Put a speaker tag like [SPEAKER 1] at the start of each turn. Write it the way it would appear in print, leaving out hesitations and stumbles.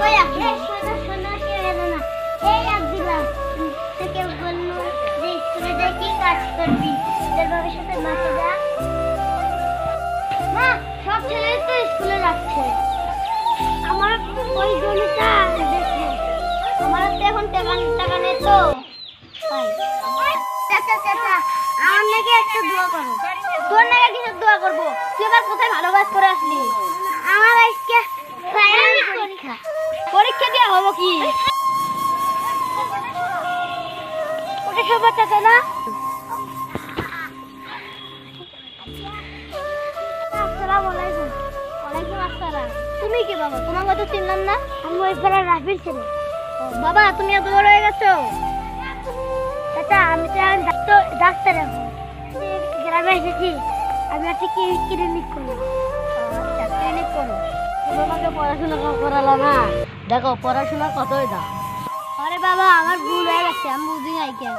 [SPEAKER 1] কই আছে সোনা সোনা কে না এই এক দিলাম থেকে বললো যে স্কুলে যাই কি কাজ করবি তোর ভবিষ্যতে মাঠে যা মা সব ছেলে তো স্কুলে যাচ্ছে আমার ওই জমিটা দেখো আমার তো এখন টাকা নেই তো চাচা চাচা আমার নাকি একটা দোয়া করো তোর নাকি কিছু দোয়া করবো তুই আবার কোথায় ভালো কাজ করে আসলি আমার আজকে পরীক্ষা পরীক্ষা দেওয়া হবো কি ওটা সবার চাচা না আসসালামু আলাইকুম ওয়ালাইকুম আসসালাম তুমি কি বাবা তোমাকে তো চিনলাম না আমি ওই পাড়ার রাফির ছেলে বাবা তুমি এত বড় হয়ে গেছো চাচা আমি তো ডাক্তার এখন গ্রামে এসেছি আমি একটা ক্লিনিক করবো আচ্ছা ক্লিনিক করো তোমাকে পড়াশোনা করালো না দেখো পড়াশোনা কতই দাম আরে বাবা আমার ভুল হয়ে গেছে আমি বুঝি নাই কেন